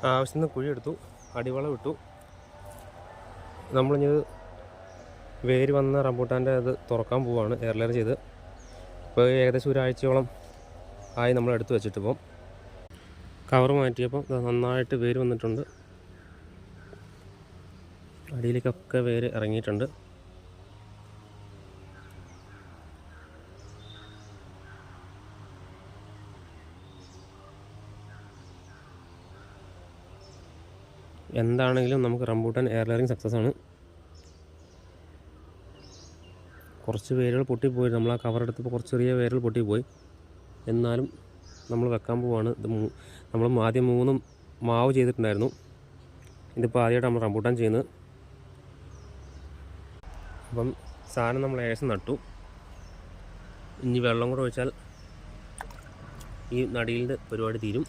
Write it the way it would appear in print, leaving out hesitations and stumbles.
ആവശ്യത്തിന് കുഴിയെടുത്തു, അടിവളം ഇട്ടു. നമ്മളിത് വേര് വന്ന റംബൂട്ടാൻ്റെ അത് തുറക്കാൻ പോവുകയാണ്, എയർ ലെയർ ചെയ്ത്. ഇപ്പോൾ ഏകദേശം ഒരാഴ്ചയോളം ആയി നമ്മൾ എടുത്ത് വെച്ചിട്ടിപ്പം. കവർ മാറ്റിയപ്പോൾ നന്നായിട്ട് വേര് വന്നിട്ടുണ്ട്. അടിയിലേക്കൊക്കെ വേര് ഇറങ്ങിയിട്ടുണ്ട്. എന്താണെങ്കിലും നമുക്ക് റംബൂട്ടാൻ എയർ ലെയറിങ് സക്സസ് ആണ്. കുറച്ച് വേരുകൾ പൊട്ടിപ്പോയി. നമ്മൾ ആ കവർ എടുത്തപ്പോൾ കുറച്ച് ചെറിയ വേരുകൾ പൊട്ടിപ്പോയി. എന്നാലും നമ്മൾ വെക്കാൻ പോവാണ്. ഇത് നമ്മൾ ആദ്യം 3 മാവ് ചെയ്തിട്ടുണ്ടായിരുന്നു. ഇതിപ്പോൾ ആദ്യമായിട്ട് നമ്മൾ റംബൂട്ടാൻ ചെയ്യുന്നത്. അപ്പം സാധനം നമ്മൾ ഏകദേശം നട്ടു. ഇനി വെള്ളം കൂടെ ഒഴിച്ചാൽ ഈ നടിയിലിൻ്റെ പരിപാടി തീരും.